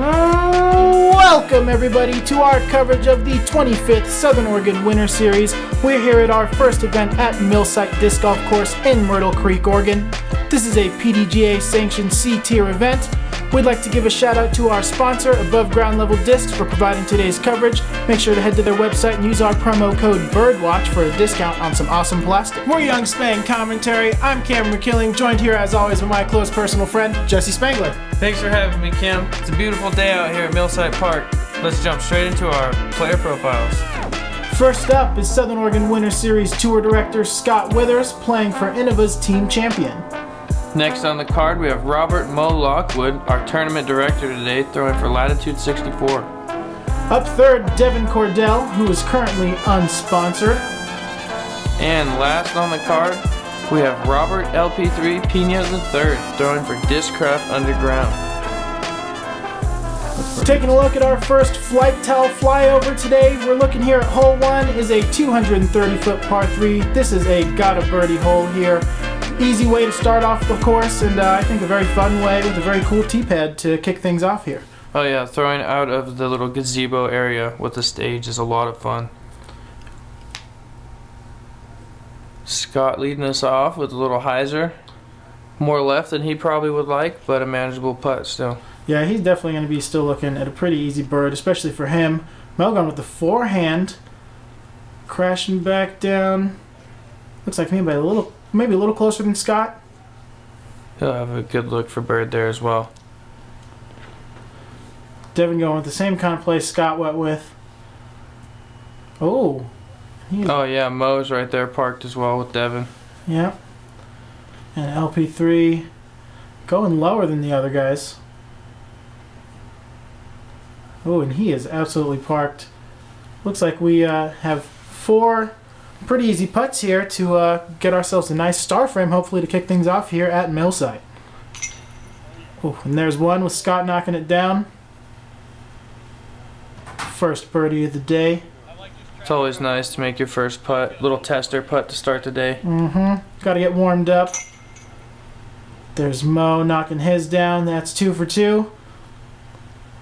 Welcome everybody to our coverage of the 25th Southern Oregon Winter Series. We're here at our first event at Millsite Disc Golf Course in Myrtle Creek, Oregon. This is a PDGA sanctioned C-tier event. We'd like to give a shout out to our sponsor, Above Ground Level Discs, for providing today's coverage. Make sure to head to their website and use our promo code BIRDWATCH for a discount on some awesome plastic. We're Young Spang Commentary. I'm Cameron McKilling, joined here as always with my close personal friend, Jesse Spangler. Thanks for having me, Cam. It's a beautiful day out here at Millsite Park. Let's jump straight into our player profiles. First up is Southern Oregon Winter Series Tour Director Scott Withers playing for Innova's team champion. Next on the card, we have Robert Mo Lockwood, our tournament director today, throwing for Latitude 64. Up third, Devin Cordell, who is currently unsponsored. And last on the card, we have Robert LP3 Piña III, throwing for Discraft Underground. Taking a look at our first FlighTowel flyover today, we're looking here at hole 1 is a 230-foot par 3. This is a gotta birdie hole here. Easy way to start off the course, and I think a very fun way with a very cool tee pad to kick things off here. Oh yeah, throwing out of the little gazebo area with the stage is a lot of fun. Scott leading us off with a little hyzer. More left than he probably would like, but a manageable putt still. Yeah, he's definitely going to be still looking at a pretty easy bird, especially for him. Melgon with the forehand, crashing back down. Looks like maybe a little closer than Scott. He'll have a good look for bird there as well. Devin going with the same kind of play Scott went with. Oh. Oh yeah, Mo's right there parked as well with Devin. Yeah. And LP3 going lower than the other guys. Oh, and he is absolutely parked. Looks like we have 4 pretty easy putts here to get ourselves a nice star frame, hopefully to kick things off here at Millsite. Oh, and there's one with Scott knocking it down. First birdie of the day. It's always nice to make your first putt, little tester putt to start the day. Got to get warmed up. There's Mo knocking his down. That's 2 for 2.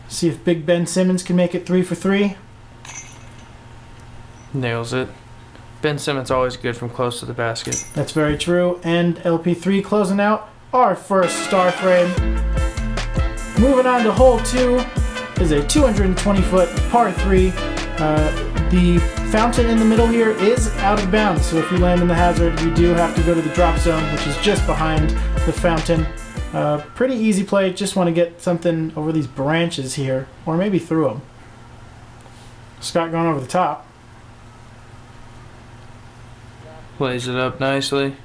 See if Big Ben Simmons can make it 3 for 3. Nails it. Ben Simmons always good from close to the basket. That's very true. And LP3 closing out our first star frame. Moving on to hole 2 is a 220-foot par 3. The fountain in the middle here is out of bounds, so if you land in the hazard, you do have to go to the drop zone, which is just behind the fountain. Pretty easy play. Just want to get something over these branches here, or maybe through them. Scott going over the top. Plays it up nicely.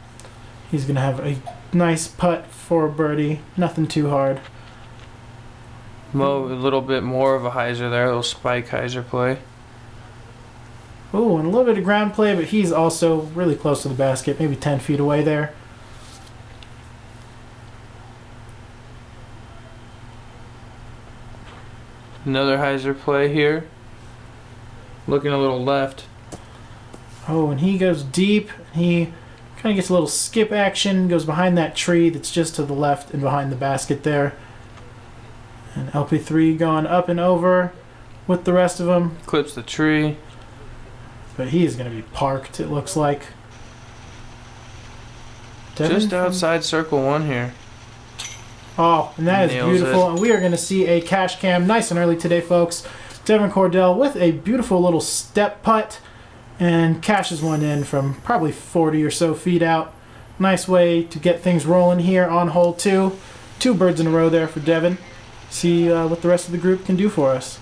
He's going to have a nice putt for a birdie. Nothing too hard. Mo, a little bit more of a hyzer there, a little spike hyzer play. Oh, and a little bit of ground play, but he's also really close to the basket, maybe 10 feet away there. Another hyzer play here. Looking a little left. Oh, and he goes deep. He kind of gets a little skip action, goes behind that tree that's just to the left and behind the basket there. And LP3 going up and over with the rest of them. Clips the tree. But he is going to be parked, it looks like. Devin Just outside circle 1 here. Oh, and that is beautiful. And we are going to see a cash cam nice and early today, folks. Devin Cordell with a beautiful little step putt. And cashes one in from probably 40 or so feet out. Nice way to get things rolling here on hole 2. 2 birds in a row there for Devin. See what the rest of the group can do for us.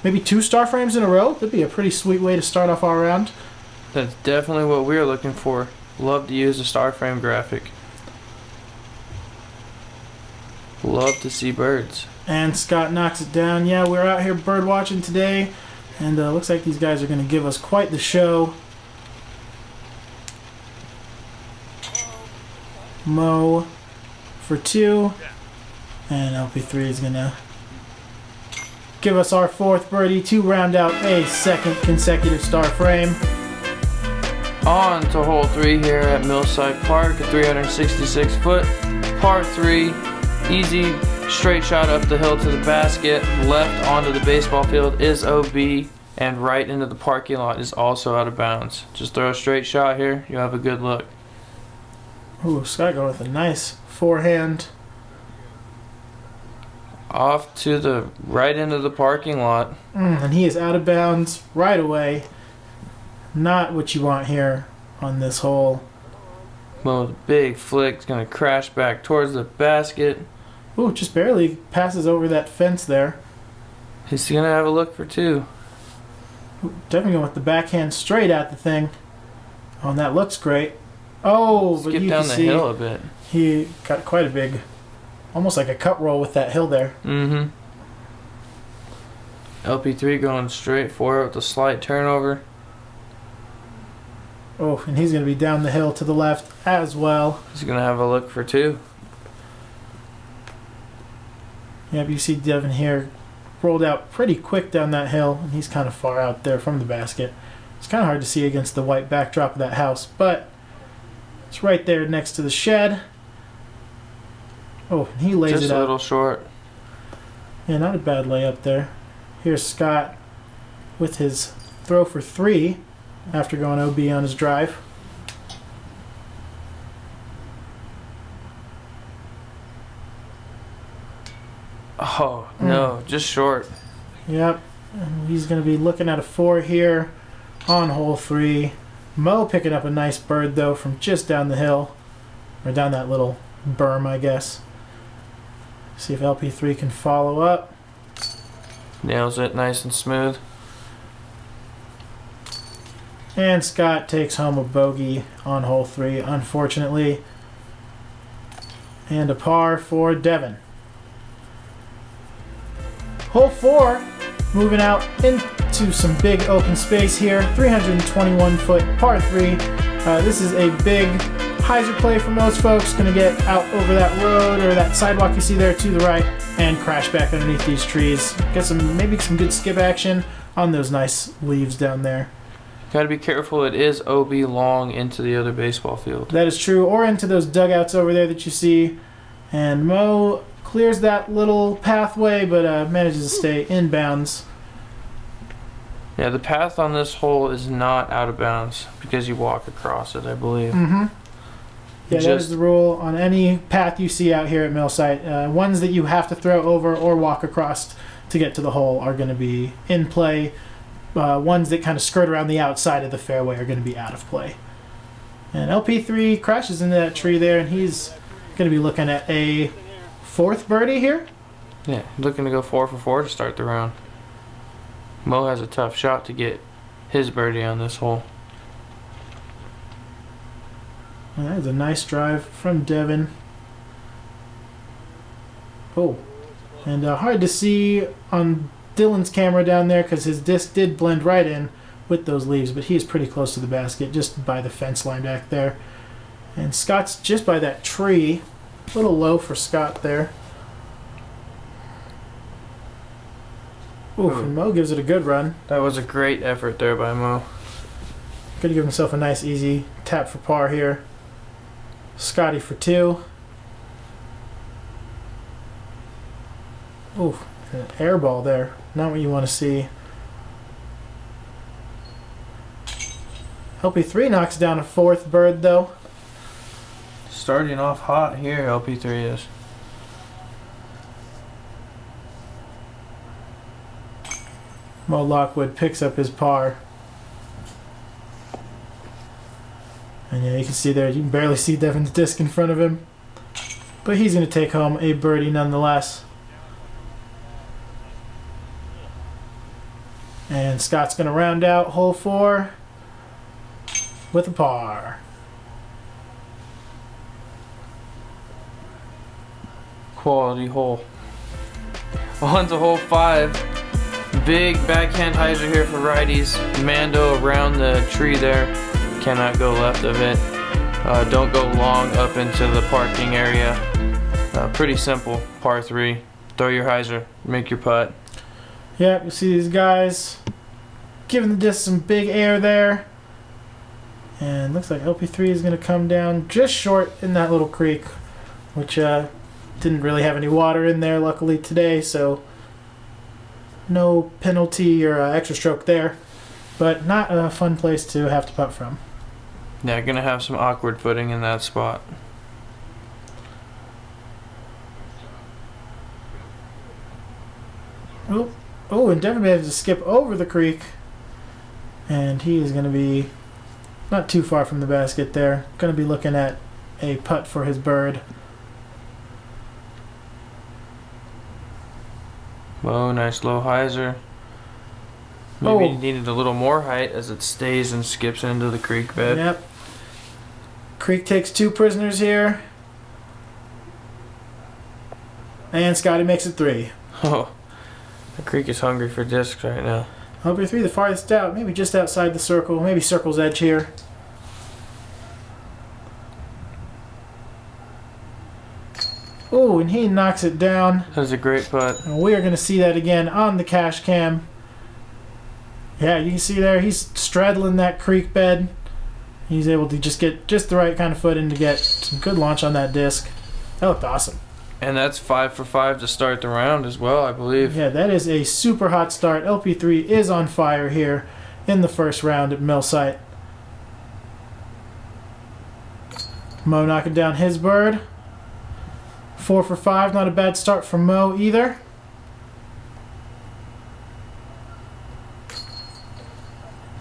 Maybe 2 star frames in a row. That'd be a pretty sweet way to start off our round. That's definitely what we're looking for. Love to use a star frame graphic. Love to see birds. And Scott knocks it down. Yeah, we're out here bird watching today. And looks like these guys are going to give us quite the show. Mo for 2. And LP3 is going to give us our 4th birdie to round out a 2nd consecutive star frame. On to hole 3 here at Millsite Park, a 366-foot par 3. Easy Straight shot up the hill to the basket, left onto the baseball field is OB, and right into the parking lot is also out of bounds. Just throw a straight shot here, you'll have a good look. Ooh, Scott going with a nice forehand. Off to the right into the parking lot. And he is out of bounds right away. Not what you want here on this hole. Well, the big flick's gonna crash back towards the basket. Ooh, just barely passes over that fence there. He's gonna have a look for two. Ooh, definitely going with the backhand straight at the thing. Oh, and that looks great. Oh, but Skip you down can the see hill a bit. he got quite a big, almost like a cut roll with that hill there. Mm-hmm. LP3 going straight for it with a slight turnover. Oh, and he's going to be down the hill to the left as well. He's gonna have a look for two. Yep, you see Devin here rolled out pretty quick down that hill, and he's kind of far out there from the basket. It's kind of hard to see against the white backdrop of that house, but it's right there next to the shed. Oh, and he lays Just it a out. little short. Yeah, not a bad layup there. Here's Scott with his throw for three after going OB on his drive. Oh, no, just short. Yep, and he's going to be looking at a four here on hole three. Mo picking up a nice bird, though, from just down the hill. Or down that little berm, I guess. See if LP3 can follow up. Nails it nice and smooth. And Scott takes home a bogey on hole three, unfortunately. And a par for Devin. Hole four, moving out into some big open space here. 321 foot par three. This is a big hyzer play for most folks. Going to get out over that road or that sidewalk you see there to the right and crash back underneath these trees. Get maybe some good skip action on those nice leaves down there. Got to be careful. It is OB long into the other baseball field. That is true, or into those dugouts over there that you see. And Mo clears that little pathway, but manages to stay inbounds. Yeah, the path on this hole is not out of bounds because you walk across it, I believe. Mm-hmm. Yeah, that is the rule on any path you see out here at Millsite. Ones that you have to throw over or walk across to get to the hole are going to be in play. Ones that kind of skirt around the outside of the fairway are going to be out of play. And LP3 crashes into that tree there, and he's going to be looking at a fourth birdie here. Yeah, looking to go 4 for 4 to start the round. Mo has a tough shot to get his birdie on this hole. That is a nice drive from Devin. Oh, and hard to see on Dylan's camera down there because his disc did blend right in with those leaves, but he is pretty close to the basket, just by the fence line back there. And Scott's just by that tree. A little low for Scott there. Oof, and Mo gives it a good run. That was a great effort there by Mo. Could give himself a nice easy tap for par here. Scotty for two. Oof, an air ball there. Not what you want to see. LP3 knocks down a fourth bird, though. Starting off hot here, LP3 is. Mo Lockwood picks up his par. And yeah, you can see there, you can barely see Devin's disc in front of him. But he's going to take home a birdie nonetheless. And Scott's going to round out hole four with a par. Quality hole. On to hole 5. Big backhand hyzer here for righties. Mando around the tree there. Cannot go left of it. Don't go long up into the parking area. Pretty simple. Par 3. Throw your hyzer. Make your putt. Yep, you see these guys giving the disc some big air there. And looks like LP3 is going to come down just short in that little creek, which Didn't really have any water in there, luckily, today, so no penalty or extra stroke there. But not a fun place to have to putt from. Yeah, gonna have some awkward footing in that spot. Oh, and Devin managed to skip over the creek. And he is going to be not too far from the basket there. Going to be looking at a putt for his bird. Whoa, nice low hyzer. Maybe he needed a little more height as it stays and skips into the creek bed. Yep. Creek takes 2 prisoners here. And Scotty makes it 3. Oh, the creek is hungry for discs right now. LP3 the farthest out, maybe just outside the circle, maybe circle's edge here. Oh, and he knocks it down. That was a great putt. And we are going to see that again on the cash cam. Yeah, you can see there, he's straddling that creek bed. He's able to just get just the right kind of footing to get some good launch on that disc. That looked awesome. And that's 5 for 5 to start the round as well, I believe. Yeah, that is a super hot start. LP3 is on fire here in the first round at Millsite. Mo knocking down his bird. 4 for 5, not a bad start for Mo either.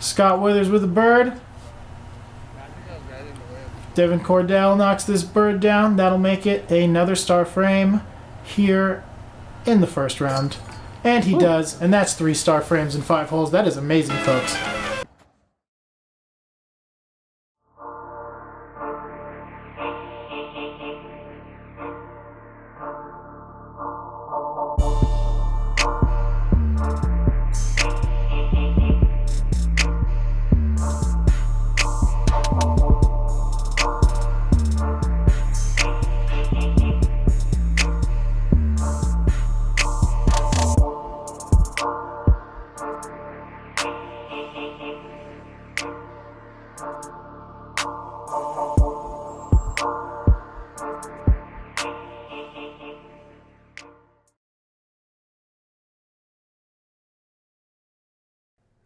Scott Withers with a bird. Devin Cordell knocks this bird down. That'll make it another star frame here in the first round. And he does, and that's 3 star frames in 5 holes. That is amazing, folks.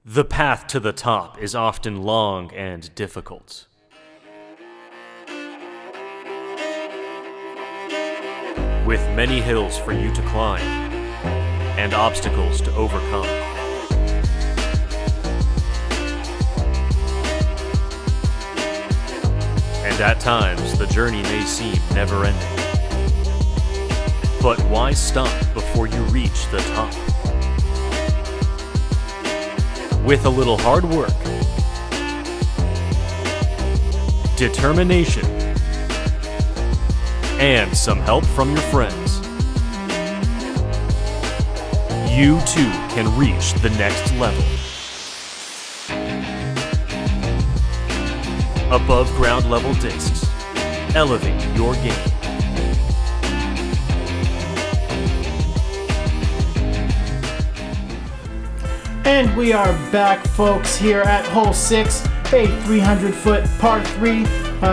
The path to the top is often long and difficult. With many hills for you to climb and obstacles to overcome. And at times, the journey may seem never-ending. But why stop before you reach the top? With a little hard work, determination, and some help from your friends, you too can reach the next level. Above ground level discs, elevate your game. And we are back, folks, here at hole 6, a 300-foot par 3.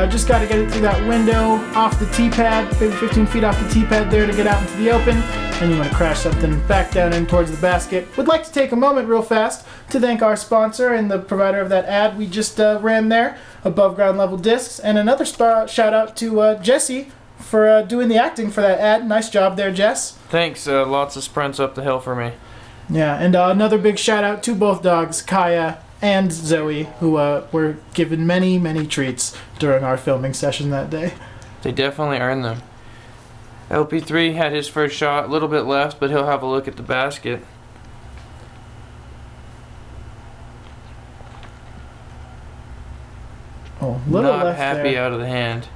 Just got to get it through that window, off the tee pad, maybe 15 feet off the tee pad there to get out into the open. And you want to crash something back down in towards the basket. Would like to take a moment real fast to thank our sponsor and the provider of that ad we just ran there, Above Ground Level Discs. And another shout out to Jesse for doing the acting for that ad. Nice job there, Jess. Thanks. Lots of sprints up the hill for me. Yeah, and another big shout out to both dogs, Kaya and Zoe, who were given many, many treats during our filming session that day. They definitely earned them. LP3 had his first shot, a little bit left, but he'll have a look at the basket. Oh, little Not left happy there. out of the hand.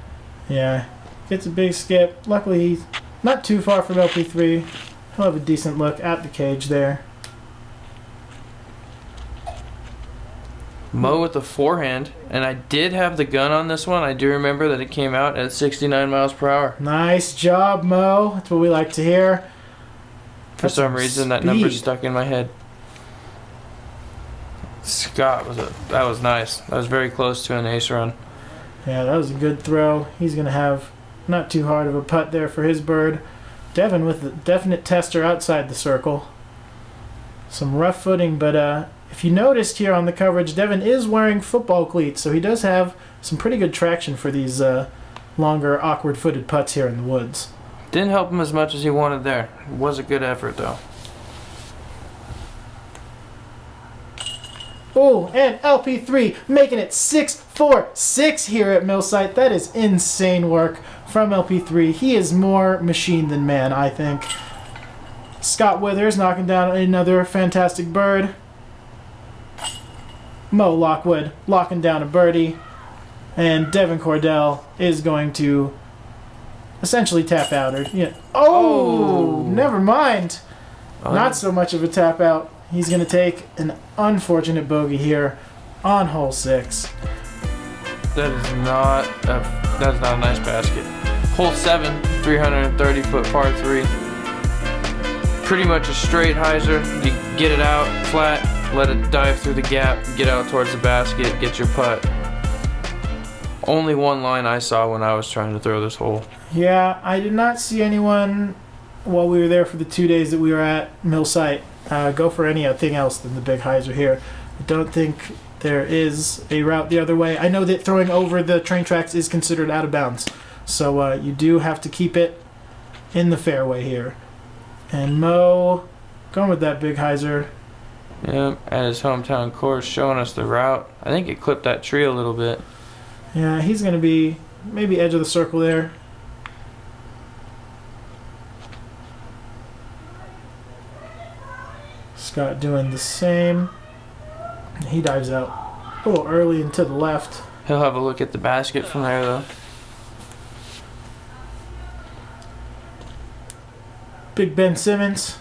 Yeah, gets a big skip. Luckily, he's not too far from LP3. He'll have a decent look at the cage there. Mo with the forehand, and I did have the gun on this one. I do remember that it came out at 69 miles per hour. Nice job, Mo. That's what we like to hear. For some reason, that number stuck in my head. Scott that was nice. That was very close to an ace run. Yeah, that was a good throw. He's gonna have Not too hard of a putt there for his bird. Devin with a definite tester outside the circle. Some rough footing, but if you noticed here on the coverage, Devin is wearing football cleats, so he does have some pretty good traction for these longer, awkward-footed putts here in the woods. Didn't help him as much as he wanted there. It was a good effort, though. Oh, and LP3 making it 6-4-6 here at Millsite. That is insane work from LP3. He is more machine than man, I think. Scott Withers knocking down another fantastic bird. Mo Lockwood locking down a birdie. And Devin Cordell is going to essentially tap out. Oh, never mind. Not so much of a tap out. He's going to take an unfortunate bogey here on hole 6. That's not a nice basket. Hole 7, 330-foot par 3. Pretty much a straight hyzer. You get it out flat, let it dive through the gap, get out towards the basket, get your putt. Only one line I saw when I was trying to throw this hole. Yeah, I did not see anyone while we were there for the 2 days that we were at Millsite go for anything else than the big hyzer here. I don't think there is a route the other way. I know that throwing over the train tracks is considered out of bounds, so you do have to keep it in the fairway here. And Mo going with that big hyzer. Yep, at his hometown course, showing us the route. I think it clipped that tree a little bit. Yeah, he's going to be maybe edge of the circle there. Scott doing the same. He dives out a little early and to the left. He'll have a look at the basket from there, though. Big Ben Simmons.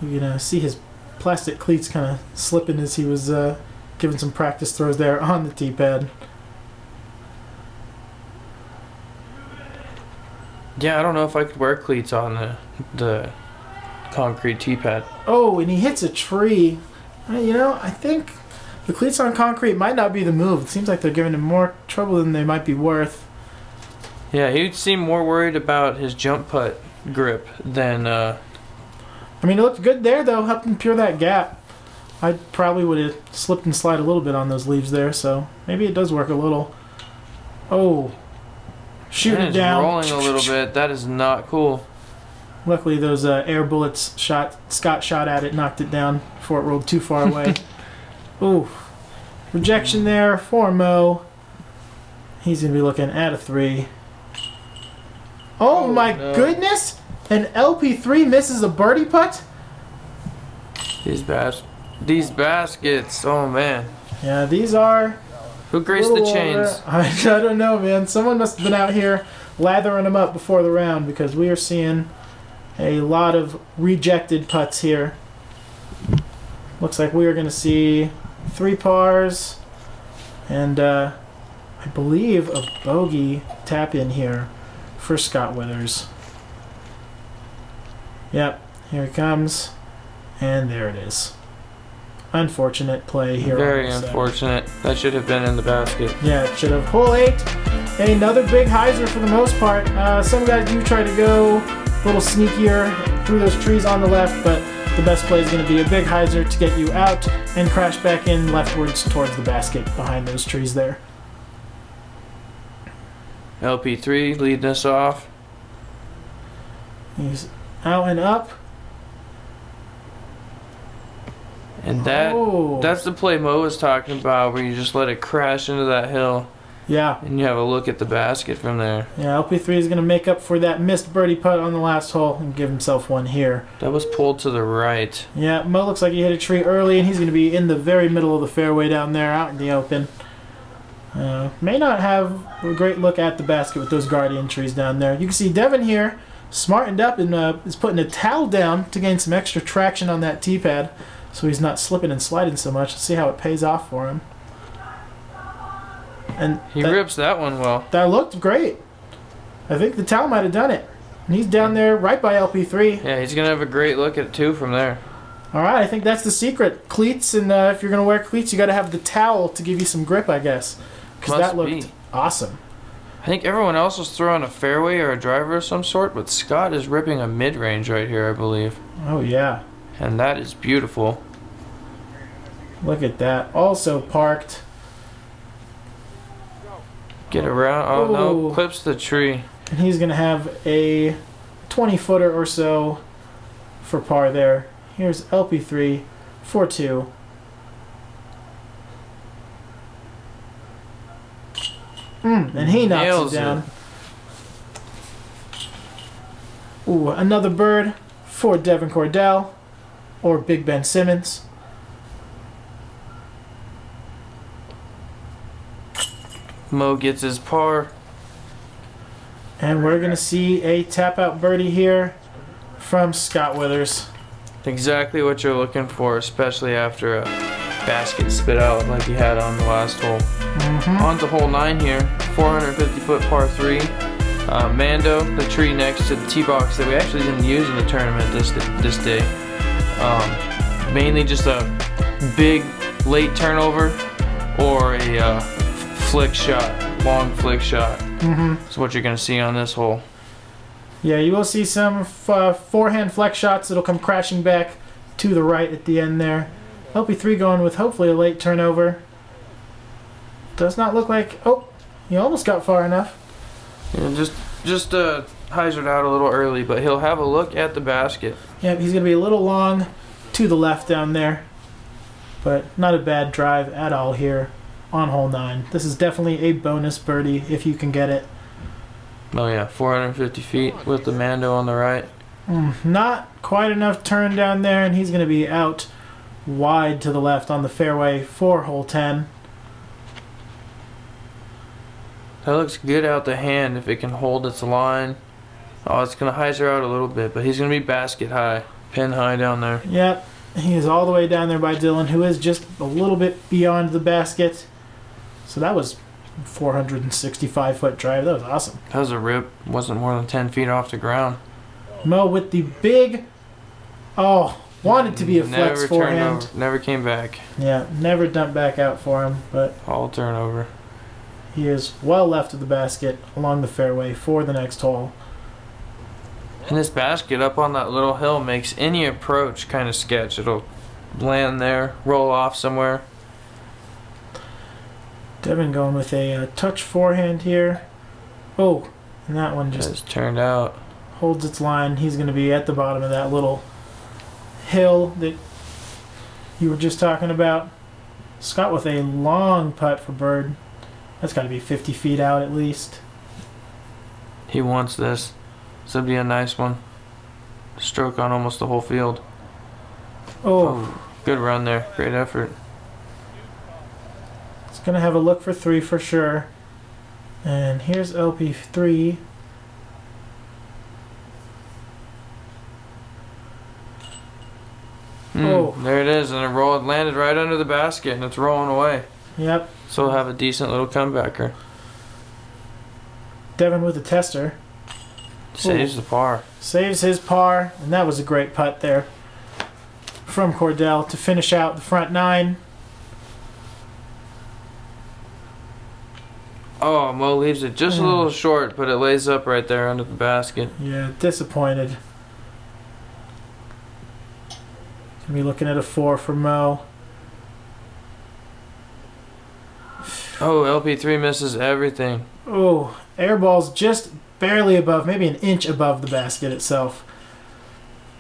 You can see his plastic cleats kind of slipping as he was giving some practice throws there on the tee pad. Yeah, I don't know if I could wear cleats on the concrete tee pad. Oh, and he hits a tree. You know, I think the cleats on concrete might not be the move. It seems like they're giving him more trouble than they might be worth. Yeah, he would seem more worried about his jump putt grip than... I mean, it looked good there, though, helping pure that gap. I probably would have slipped and slide a little bit on those leaves there, so maybe it does work a little. Oh. Shoot it down. Rolling a little bit. That is not cool. Luckily, those air bullets Scott shot at it, knocked it down before it rolled too far away. Ooh. Rejection there for Mo. He's going to be looking at a 3. Oh my goodness! An LP3 misses a birdie putt? These baskets, oh man. Yeah, these are... Who graced the chains? I don't know, man. Someone must have been out here lathering them up before the round, because we are seeing a lot of rejected putts here. Looks like we are going to see 3 pars and I believe a bogey tap in here for Scott Withers. Yep, here he comes, and there it is. Unfortunate play here. Very unfortunate. That should have been in the basket. Yeah, it should have. Hole 8, another big hyzer for the most part. Some guys do try to go a little sneakier through those trees on the left, but the best play is going to be a big hyzer to get you out and crash back in leftwards towards the basket behind those trees there. LP3 leading us off. He's out and up. And that's the play Mo was talking about, where you just let it crash into that hill. Yeah. And you have a look at the basket from there. Yeah, LP3 is going to make up for that missed birdie putt on the last hole and give himself one here. That was pulled to the right. Yeah, Mo looks like he hit a tree early, and he's going to be in the very middle of the fairway down there, out in the open. May not have a great look at the basket with those guardian trees down there. You can see Devin here smartened up and is putting a towel down to gain some extra traction on that tee pad, so he's not slipping and sliding so much. Let's see how it pays off for him. And he rips that one well. That looked great. I think the towel might have done it. And he's down there right by LP3. Yeah, he's going to have a great look at it too from there. All right, I think that's the secret. Cleats, and if you're going to wear cleats, you got to have the towel to give you some grip, I guess. Because that looked awesome. I think everyone else is throwing a fairway or a driver of some sort, but Scott is ripping a mid-range right here, I believe. Oh, yeah. And that is beautiful. Look at that. Also parked. Get around. Oh, Ooh. no. Clips the tree. And he's going to have a 20-footer or so for par there. Here's LP3 for 2. And he knocks Nails it down. Ooh, another bird for Devin Cordell or Big Ben Simmons. Mo gets his par. And we're going to see a tap-out birdie here from Scott Withers. Exactly what you're looking for, especially after a basket spit out like he had on the last hole. On to hole 9 here, 450-foot par 3. Mando, the tree next to the tee box that we actually didn't use in the tournament this day. Mainly just a big late turnover or a flick shot, long flick shot. That's what you're going to see on this hole. Yeah, you will see some forehand flex shots that'll come crashing back to the right at the end there. LP3 going with hopefully a late turnover. Does not look like... Oh, he almost got far enough. Yeah, just hyzered out a little early, but he'll have a look at the basket. Yeah, he's going to be a little long to the left down there. But not a bad drive at all here on hole 9. This is definitely a bonus birdie if you can get it. Oh yeah, 450 feet with the Mando on the right. Not quite enough turn down there, and he's going to be out wide to the left on the fairway for hole 10. That looks good out the hand if it can hold its line. Oh, it's going to hyzer out a little bit, but he's going to be basket high, pin high down there. Yep, he is all the way down there by Dylan, who is just a little bit beyond the basket. So that was 465-foot drive. That was awesome. That was a rip. Wasn't more than 10 feet off the ground. Mo with the big... Oh, wanted to be a flex forehand. Never came back. Yeah, never dumped back out for him, but All turnover. he is well left of the basket along the fairway for the next hole. And this basket up on that little hill makes any approach kind of sketch. It'll land there, roll off somewhere. Devin going with a touch forehand here. Oh, and that one just turned out. holds its line. He's going to be at the bottom of that little hill that you were just talking about. Scott with a long putt for bird. That's got to be 50 feet out at least. He wants this. This would be a nice one. Stroke on almost the whole field. Oh, Good run there. Great effort. it's going to have a look for 3 for sure. And here's LP3. Oh. There it is, and it landed right under the basket, and it's rolling away. Yep. So we'll have a decent little comebacker. Devin with a tester. Saves the par. Saves his par, and that was a great putt there from Cordell to finish out the front 9. Oh, Mo leaves it just a little short, but it lays up right there under the basket. Yeah, disappointed. Gonna be looking at a 4 for Mo. Oh, LP3 misses everything. Oh, air ball's just barely above, maybe an inch above the basket itself.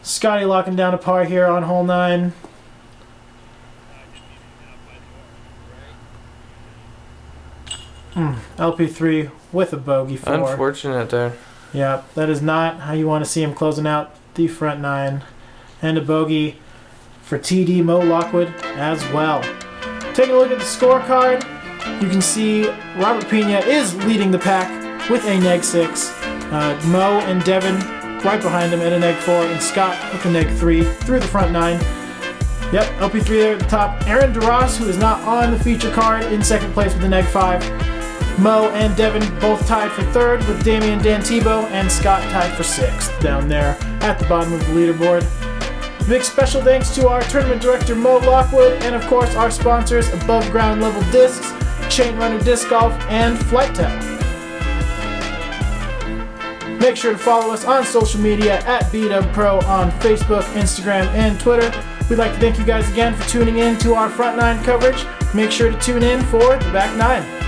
Scotty locking down a par here on hole 9. LP3 with a bogey 4. Unfortunate there. Yeah, that is not how you want to see him closing out the front 9. And a bogey for TD Mo Lockwood as well. Taking a look at the scorecard, you can see Robert Piña is leading the pack with a neg 6. Mo and Devin right behind him at a neg 4, and Scott with a neg 3 through the front 9. Yep, LP3 there at the top. Aaron DeRoss, who is not on the feature card, in second place with a neg 5. Mo and Devin both tied for third with Damian Dantibo, and Scott tied for 6th down there at the bottom of the leaderboard. Big special thanks to our tournament director Mo Lockwood, and of course our sponsors Above Ground Level Discs, Chain Runner Disc Golf, and FlighTowel. Make sure to follow us on social media at BDub Pro on Facebook, Instagram, and Twitter. We'd like to thank you guys again for tuning in to our Front 9 coverage. Make sure to tune in for the Back 9.